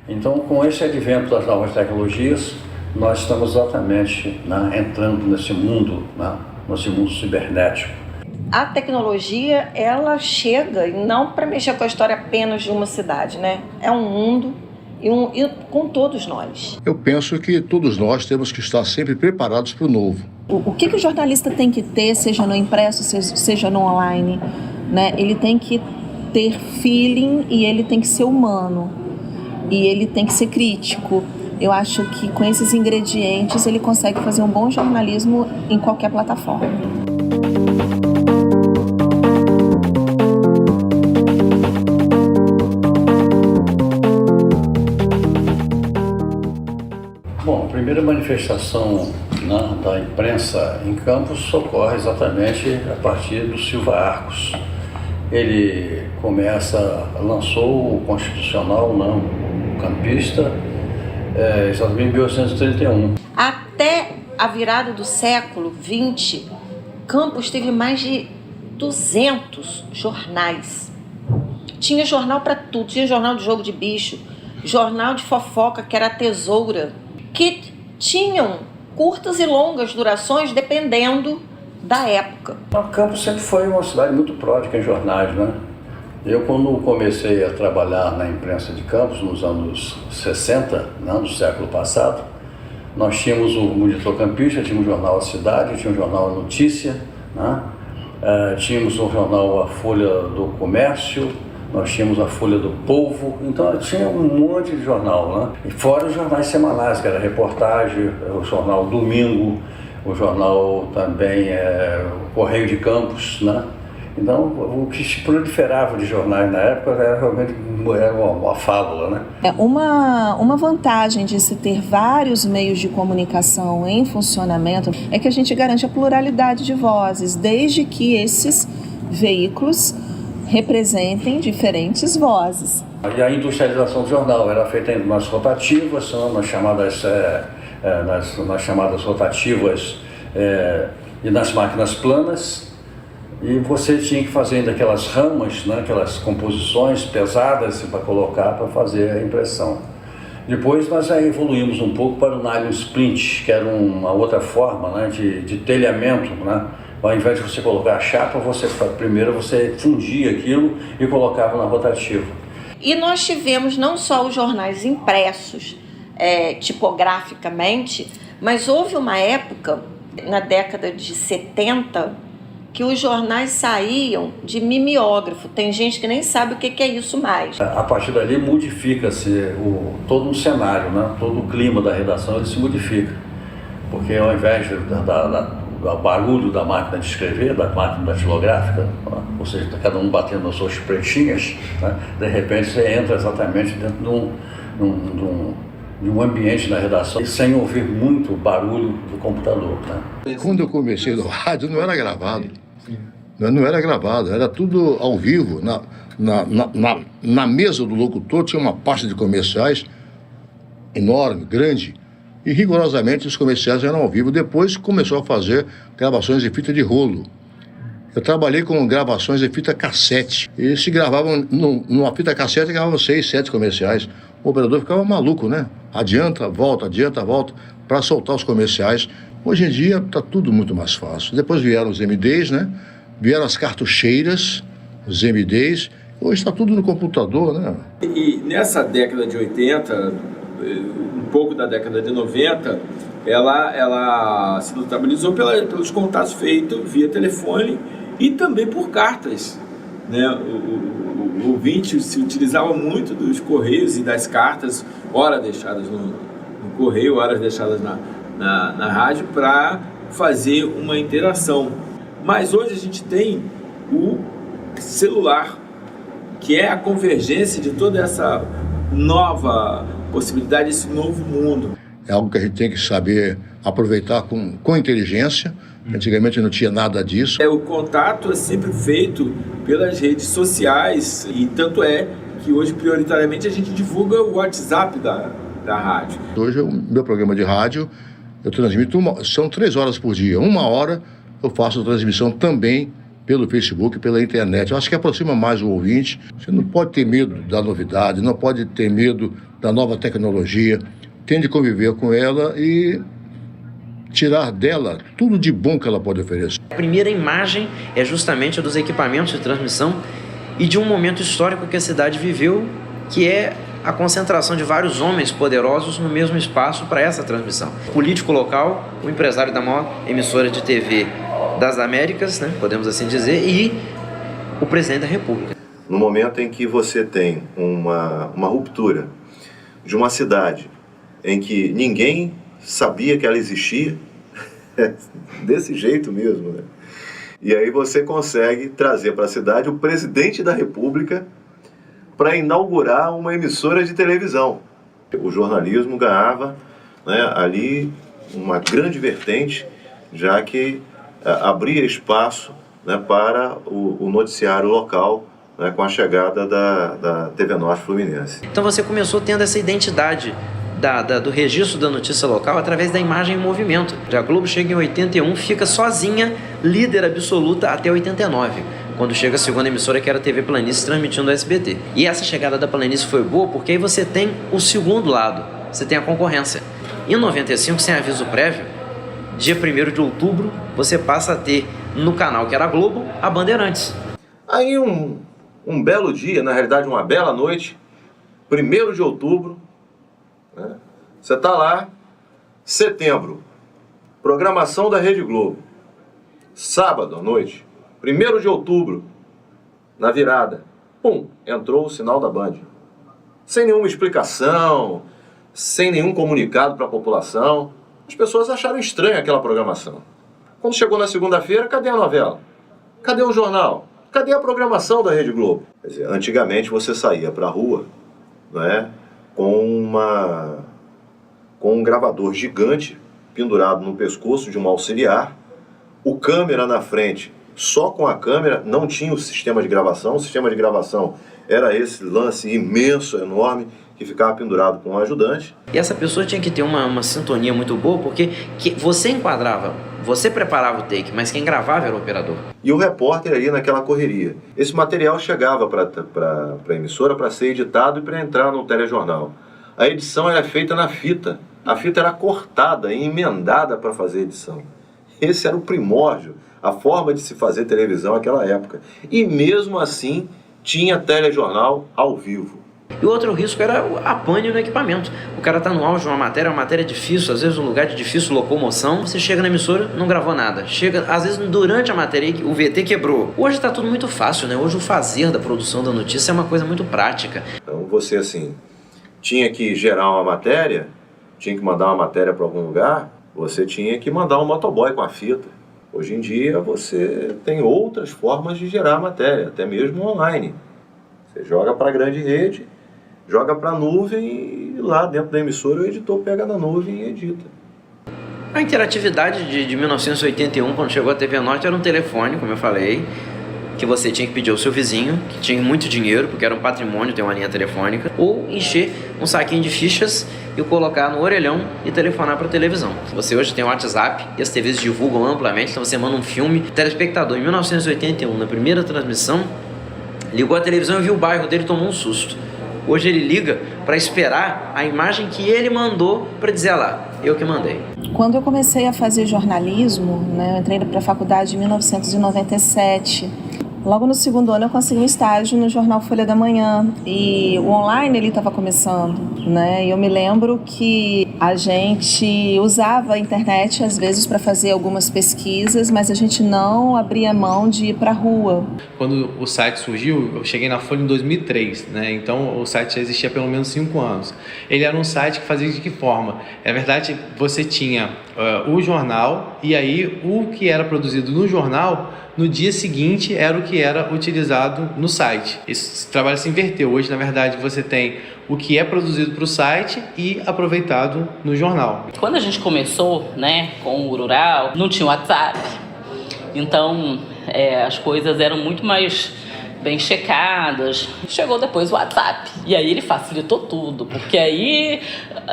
Então, com esse advento das novas tecnologias, nós estamos exatamente entrando nesse mundo cibernético. A tecnologia, ela chega não para mexer com a história apenas de uma cidade, né? É um mundo e com todos nós. Eu penso que todos nós temos que estar sempre preparados para o novo. O que o jornalista tem que ter, seja no impresso, seja no online, né? Ele tem que ter feeling e ele tem que ser humano. E ele tem que ser crítico. Eu acho que com esses ingredientes ele consegue fazer um bom jornalismo em qualquer plataforma. Bom, a primeira manifestação da imprensa em Campos ocorre exatamente a partir do Silva Arcos. Ele lançou o Constitucional, o Campista, exatamente em 1831. Até a virada do século XX, Campos teve mais de 200 jornais. Tinha jornal para tudo, tinha jornal de jogo de bicho, jornal de fofoca, que era a Tesoura, que tinham curtas e longas durações dependendo da época. Campos sempre foi uma cidade muito pródiga em jornais, né? Eu, quando comecei a trabalhar na imprensa de Campos, nos anos 60, do século passado, nós tínhamos o Monitor Campista, tínhamos o jornal A Cidade, tínhamos o jornal A Notícia, tínhamos o jornal A Folha do Comércio, nós tínhamos a Folha do Povo, então tinha um monte de jornal, E fora os jornais semanais, que era reportagem, o jornal Domingo, o jornal também, o Correio de Campos, Então, o que se proliferava de jornais na época era realmente uma fábula, Uma vantagem de se ter vários meios de comunicação em funcionamento é que a gente garante a pluralidade de vozes, desde que esses veículos representem diferentes vozes. E a industrialização do jornal era feita nas rotativas, nas chamadas rotativas e nas máquinas planas. E você tinha que fazer ainda aquelas ramas, aquelas composições pesadas para colocar para fazer a impressão. Depois nós já evoluímos um pouco para o nylon splint, que era uma outra forma de telhamento. Ao invés de você colocar a chapa, primeiro você fundia aquilo e colocava na rotativa. E nós tivemos não só os jornais impressos tipograficamente, mas houve uma época, na década de 70, que os jornais saíam de mimeógrafo. Tem gente que nem sabe o que é isso mais. A partir dali modifica-se todo um cenário, todo o clima da redação ele se modifica. Porque ao invés do barulho da máquina de escrever, da máquina datilográfica, ou seja, cada um batendo nas suas pretinhas, de repente você entra exatamente dentro de um ambiente na redação sem ouvir muito barulho do computador. Quando eu comecei no rádio não era gravado. Não era gravado, era tudo ao vivo. Na mesa do locutor tinha uma pasta de comerciais enorme, grande, e rigorosamente os comerciais eram ao vivo. Depois começou a fazer gravações de fita de rolo. Eu trabalhei com gravações de fita cassete. E se gravavam, numa fita cassete, gravavam 6, 7 comerciais. O operador ficava maluco, Adianta, volta, para soltar os comerciais. Hoje em dia está tudo muito mais fácil. Depois vieram os MDs, Vieram as cartucheiras, os MDs. Hoje está tudo no computador, E nessa década de 80, um pouco da década de 90, ela se notabilizou pelos contatos feitos via telefone e também por cartas. O ouvinte se utilizava muito dos correios e das cartas, horas deixadas no correio, horas deixadas na rádio, para fazer uma interação. Mas hoje a gente tem o celular, que é a convergência de toda essa nova possibilidade, esse novo mundo. É algo que a gente tem que saber aproveitar com inteligência. Antigamente não tinha nada disso. O contato é sempre feito pelas redes sociais, e tanto é que hoje prioritariamente a gente divulga o WhatsApp da rádio. Hoje o meu programa de rádio, eu transmito, são 3 horas por dia. 1 hora eu faço transmissão também pelo Facebook, pela internet. Eu acho que aproxima mais o ouvinte. Você não pode ter medo da novidade, não pode ter medo da nova tecnologia. Tem de conviver com ela e tirar dela tudo de bom que ela pode oferecer. A primeira imagem é justamente a dos equipamentos de transmissão e de um momento histórico que a cidade viveu, que é a concentração de vários homens poderosos no mesmo espaço para essa transmissão. O político local, o empresário da maior emissora de TV das Américas, né, podemos assim dizer, e o presidente da República. No momento em que você tem uma ruptura de uma cidade em que ninguém sabia que ela existia, desse jeito mesmo, né? E aí você consegue trazer para a cidade o presidente da República para inaugurar uma emissora de televisão. O jornalismo ganhava, né, ali uma grande vertente, já que abria espaço, né, para o noticiário local, né, com a chegada da TV Norte Fluminense. Então você começou tendo essa identidade do registro da notícia local através da imagem em movimento. A Globo chega em 81, fica sozinha, líder absoluta até 89, quando chega a segunda emissora, que era a TV Planície, transmitindo o SBT. E essa chegada da Planície foi boa porque aí você tem o segundo lado, você tem a concorrência. Em 95, sem aviso prévio, dia 1º de outubro, você passa a ter no canal que era a Globo, a Bandeirantes. Aí um belo dia, na realidade uma bela noite, 1º de outubro, né? Você está lá, setembro, programação da Rede Globo, sábado à noite, 1º de outubro, na virada, pum, entrou o sinal da Band. Sem nenhuma explicação, sem nenhum comunicado para a população. As pessoas acharam estranha aquela programação. Quando chegou na segunda-feira, cadê a novela? Cadê o jornal? Cadê a programação da Rede Globo? Quer dizer, antigamente você saía para a rua, não é, com um gravador gigante pendurado no pescoço de um auxiliar, o câmera na frente, só com a câmera, não tinha o sistema de gravação. O sistema de gravação era esse lance imenso, enorme, que ficava pendurado com um ajudante. E essa pessoa tinha que ter uma sintonia muito boa, porque você enquadrava, você preparava o take, mas quem gravava era o operador. E o repórter ali naquela correria. Esse material chegava para a emissora para ser editado e para entrar no telejornal. A edição era feita na fita. A fita era cortada e emendada para fazer a edição. Esse era o primórdio, a forma de se fazer televisão naquela época. E mesmo assim, tinha telejornal ao vivo. E o outro risco era a pane no equipamento. O cara tá no auge de uma matéria difícil, às vezes um lugar de difícil locomoção, você chega na emissora, não gravou nada. Chega, às vezes durante a matéria, o VT quebrou. Hoje tá tudo muito fácil, né? Hoje o fazer da produção da notícia é uma coisa muito prática. Então você, assim, tinha que gerar uma matéria, tinha que mandar uma matéria para algum lugar, você tinha que mandar um motoboy com a fita. Hoje em dia você tem outras formas de gerar matéria, até mesmo online. Você joga para a grande rede, joga para a nuvem e lá dentro da emissora o editor pega na nuvem e edita. A interatividade de 1981, quando chegou a TV Norte, era um telefone, como eu falei, que você tinha que pedir ao seu vizinho, que tinha muito dinheiro, porque era um patrimônio ter uma linha telefônica, ou encher um saquinho de fichas e colocar no orelhão e telefonar para a televisão. Você hoje tem o WhatsApp e as TVs divulgam amplamente, então você manda um filme. O telespectador, em 1981, na primeira transmissão, ligou a televisão e viu o bairro dele e tomou um susto. Hoje ele liga para esperar a imagem que ele mandou para dizer lá, eu que mandei. Quando eu comecei a fazer jornalismo, né, eu entrei para a faculdade em 1997. Logo no segundo ano eu consegui um estágio no jornal Folha da Manhã e o online ele estava começando, né? E eu me lembro que a gente usava a internet às vezes para fazer algumas pesquisas, mas a gente não abria mão de ir para a rua. Quando o site surgiu, eu cheguei na Folha em 2003, né? Então o site já existia há pelo menos 5 anos. Ele era um site que fazia de que forma? Na verdade, você tinha o jornal e aí o que era produzido no jornal no dia seguinte era o que era utilizado no site. Esse trabalho se inverteu. Hoje, na verdade, você tem o que é produzido para o site e aproveitado no jornal. Quando a gente começou, né, com o rural, não tinha WhatsApp. Então, as coisas eram muito mais bem checadas. Chegou depois o WhatsApp. E aí ele facilitou tudo, porque aí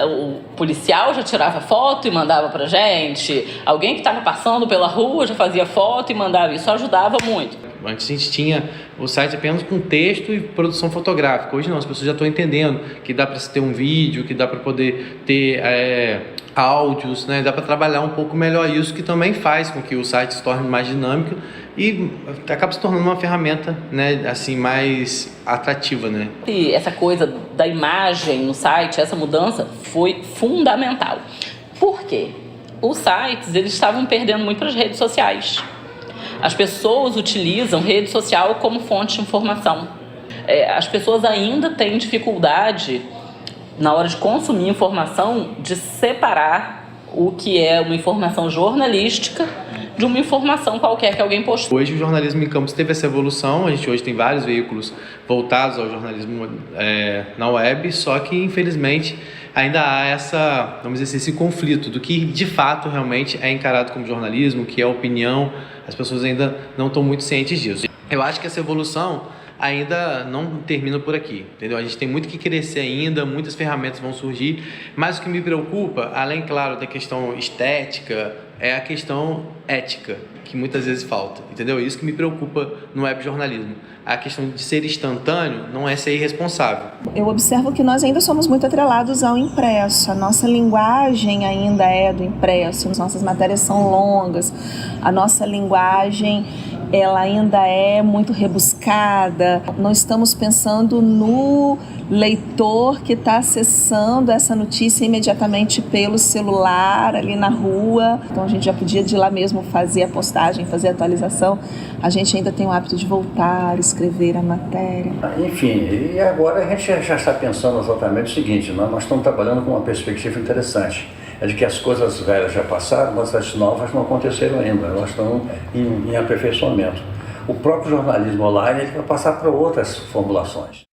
o policial já tirava foto e mandava pra gente. Alguém que estava passando pela rua já fazia foto e mandava. Isso ajudava muito. Antes a gente tinha o site apenas com texto e produção fotográfica. Hoje não, as pessoas já estão entendendo que dá para ter um vídeo, que dá para poder ter áudios, né? Dá para trabalhar um pouco melhor isso, que também faz com que o site se torne mais dinâmico e acaba se tornando uma ferramenta, né, assim, mais atrativa, né? E essa coisa da imagem no site, essa mudança foi fundamental. Por quê? Os sites, eles estavam perdendo muito para as redes sociais. As pessoas utilizam rede social como fonte de informação. As pessoas ainda têm dificuldade, na hora de consumir informação, de separar o que é uma informação jornalística de uma informação qualquer que alguém postou. Hoje o jornalismo em campus teve essa evolução, a gente hoje tem vários veículos voltados ao jornalismo na web, só que infelizmente ainda há vamos dizer assim, esse conflito do que de fato realmente é encarado como jornalismo, o que é opinião. As pessoas ainda não estão muito cientes disso. Eu acho que essa evolução ainda não termina por aqui, entendeu? A gente tem muito que crescer ainda, muitas ferramentas vão surgir, mas o que me preocupa, além, claro, da questão estética, é a questão ética, que muitas vezes falta, entendeu? Isso que me preocupa no webjornalismo. A questão de ser instantâneo não é ser irresponsável. Eu observo que nós ainda somos muito atrelados ao impresso. A nossa linguagem ainda é do impresso, as nossas matérias são longas, a nossa linguagem ela ainda é muito rebuscada. Não estamos pensando no leitor que está acessando essa notícia imediatamente pelo celular, ali na rua. Então a gente já podia de lá mesmo fazer a postagem, fazer a atualização. A gente ainda tem o hábito de voltar, escrever a matéria. Enfim, e agora a gente já está pensando exatamente o seguinte, nós estamos trabalhando com uma perspectiva interessante. É de que as coisas velhas já passaram, mas as novas não aconteceram ainda, elas estão em aperfeiçoamento. O próprio jornalismo online ele vai passar para outras formulações.